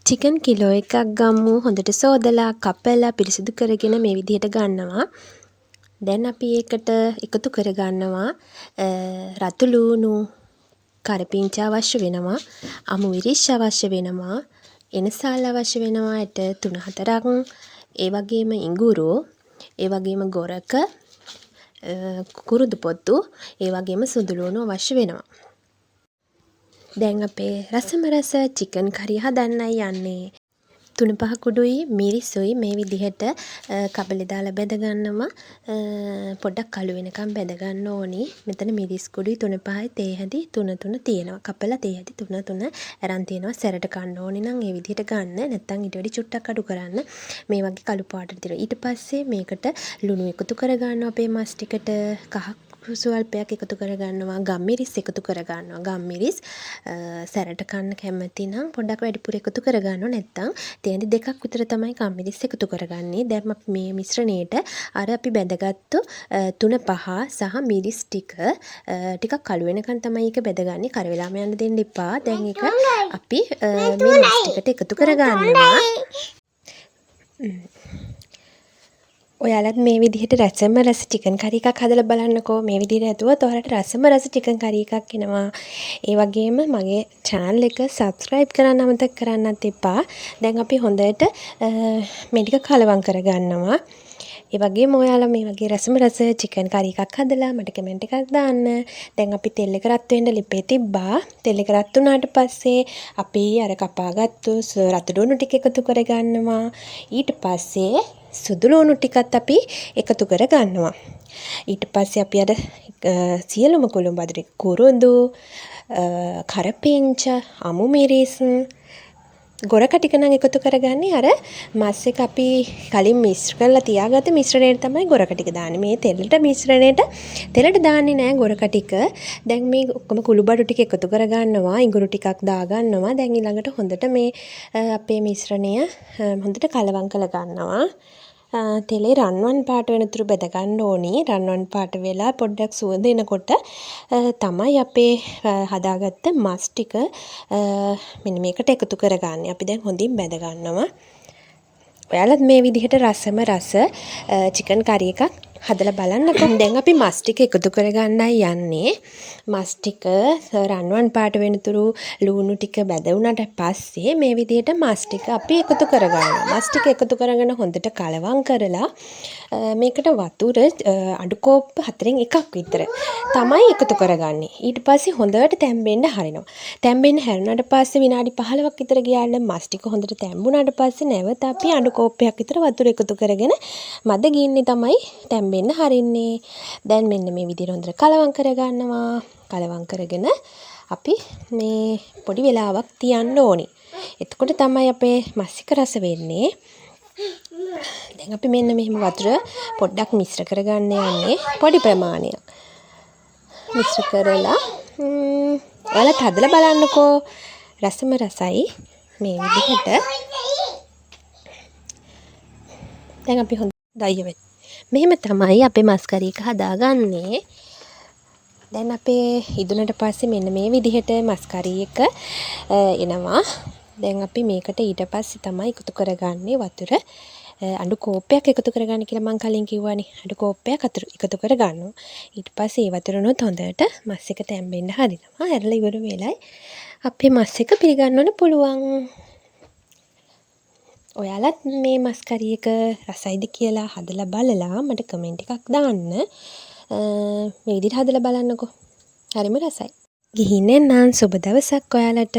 Chicken kilo එකක් ගමු. හොඳට සෝදලා කපලා පිරිසිදු කරගෙන මේ විදිහට ගන්නවා. දැන් අපි ඒකට එකතු කරගන්නවා රතු ලූණු, කරපිංචා අවශ්‍ය වෙනවා, අමු මිරිස් අවශ්‍ය වෙනවා, එනසාල් අවශ්‍ය වෙනවා ඇට 3-4ක්, ඒ වගේම ඉඟුරු, ඒ වගේම ගොරක, කුරුදු පොතු, ඒ වගේම සුදු ලූණු අවශ්‍ය වෙනවා. දැන් අපේ රසම රස චිකන් කරිය හදන්නයි යන්නේ. 3-5 කුඩුයි මිරිසුයි මේ විදිහට කබලේ දාලා බැද ගන්නවා. පොඩ්ඩක් කළු වෙනකම් බැද ගන්න ඕනි. මෙතන මිරිස් කුඩුයි 3-5යි තේ හැඳි 3 තියෙනවා. කපලා තේ හැඳි 3 අරන් තියෙනවා. සැරට කන්න ඕනි නම් ඒ විදිහට ගන්න. නැත්නම් ඊට වැඩි චුට්ටක් අඩු කරන්න. මේ වගේ කළු පාටට තියෙනවා. ඊට පස්සේ මේකට ලුණු එකතු කර ගන්නවා අපේ මස් ටිකට. කහ සුවල්පයක් එකතු කරගන්නවා. ගම්මිරිස් එකතු කරගන්නවා. ගම්මිරිස් සැරට කන්න කැමති නම් පොඩ්ඩක් වැඩිපුර එකතු කරගන්නවා. නැත්නම් තේන්දි 2ක් විතර තමයි ගම්මිරිස් එකතු කරගන්නේ. දැන් අපි මේ මිශ්‍රණයට අර අපි බැදගත්තු 3-5 සහ මිරිස් ටිකක් කළු වෙනකන් තමයි ඒක බැදගන්නේ. කර වෙලාම යන්න දෙන්න එපා. දැන් ඒක අපි මේ මස් ටිකට එකතු කරගන්නවා. ඔයාලත් මේ විදිහට රසම රස චිකන් කරි එකක් හදලා බලන්නකෝ. මේ විදිහට ඇතුවත් ඔයාලට රසම රස චිකන් කරි එකක් එනවා. ඒ වගේම මගේ channel එක subscribe කරන්න අමතක කරන්නත් එපා. දැන් අපි හොඳට මේ ටික කලවම් කරගන්නවා. ඒ වගේම ඔයාලා මේ වගේ රසම රස චිකන් කරි එකක් හදලා මට කමෙන්ට් එකක් දාන්න. දැන් අපි තෙල් එක රත් වෙන්න ලිපේ තිබ්බා. තෙල් එක රත් වුණාට පස්සේ අපි අර කපාගත්තු රතු ලුණු ටික එකතු කරගන්නවා. ඊට පස්සේ සුදු ලූණු ටිකත් අපි එකතු කරගන්නවා. ඊට පස්සේ අපි අර සියලුම කුළුණු බදු ටික කුරුඳු, කරපිංච, අමු මිරිස්, ගොරක ටික නම් එකතු කරගන්නේ අර මස් එක අපි කලින් මිශ්‍ර කරලා තියාගත්ත මිශ්‍රණයට තමයි ගොරක ටික දාන්නේ. මේ තෙලට දාන්නේ නෑ ගොරක ටික. දැන් මේ ඔක්කොම කුළු බඩු ටික එකතු කරගන්නවා. ඉඟුරු ටිකක් දාගන්නවා. දැන් ඊළඟට හොඳට මේ අපේ මිශ්‍රණය හොඳට කලවම් කරගන්නවා. තෙලේ රන්වන් පාට වෙනතුරු බෙද ගන්න ඕනි. රන්වන් පාට වෙලා පොඩ්ඩක් සුවඳ එනකොට තමයි අපේ හදාගත්ත මස් ටික මෙන්න මේකට එකතු කරගන්නේ. අපි දැන් හොඳින් බැද ගන්නවා. ඔයාලත් මේ විදිහට රසම රස චිකන් කරි එකක් හදලා බලන්නකෝ. දැන් අපි මස් ටික එකතු කරගන්නයි යන්නේ. මස් ටික රන්වන් පාට වෙනතුරු ලූණු ටික බැද වුණාට පස්සේ මේ විදිහට මස් ටික අපි එකතු කරගන්නවා. මස් ටික එකතු කරගෙන හොඳට කලවම් කරලා මේකට වතුර අඩු කෝප්ප 4න් එකක් විතර තමයි එකතු කරගන්නේ. ඊට පස්සේ හොඳට තැම්බෙන්න හරිනවා. තැම්බෙන්න හැරුණාට පස්සේ විනාඩි 15ක් විතර ගියාම මස් ටික හොඳට තැම්බුණාට පස්සේ නැවත අපි අඩු කෝප්පයක් විතර වතුර එකතු කරගෙන මද ගින්නේ තමයි තැම්බෙන්න හරින්නේ. දැන් මෙන්න මේ විදිහට හොඳට කලවම් කරගන්නවා. කලවම් කරගෙන අපි මේ පොඩි වෙලාවක් තියන්න ඕනි. එතකොට තමයි අපේ මස් එක රස වෙන්නේ. දැන් අපි මෙන්න මෙහෙම වතුර පොඩ්ඩක් මිශ්‍ර කරගන්න යන්නේ. පොඩි ප්‍රමාණයක් මිශ්‍ර කරලා ඔයාලත් හදලා බලන්නකෝ. රසම රසයි මේ විදිහට. දැන් අපි හොඳයි මෙහෙම තමයි අපේ මස් කරි එක හදාගන්නේ. දැන් අපේ ඉදුණට පස්සේ මෙන්න මේ විදිහට මස් කරි එක එනවා. දැන් අපි මේකට ඊට පස්සේ තමයි එකතු කරගන්නේ වතුර. අඩු කෝප්පයක් එකතු කරගන්න කියලා මම කලින් කිව්වනේ. අඩු කෝප්පයක් එකතු කරගන්නවා. ඊට පස්සේ ඒ වතුරනොත් හොඳට මස් එක තැම්බෙන්න හරිනවා. ඇරලා ඉවර වෙලයි අපේ මස් එක පිළිගන්නවන්න පුළුවන්. ඔයාලත් මේ මස් කරි එක රසයිද කියලා හදලා බලලා මට කමෙන්ට් එකක් දාන්න. මේ විදිහට හදලා බලන්නකෝ. හරිම රසයි. ගිහින් එන්නම්. සුබ දවසක් ඔයාලට.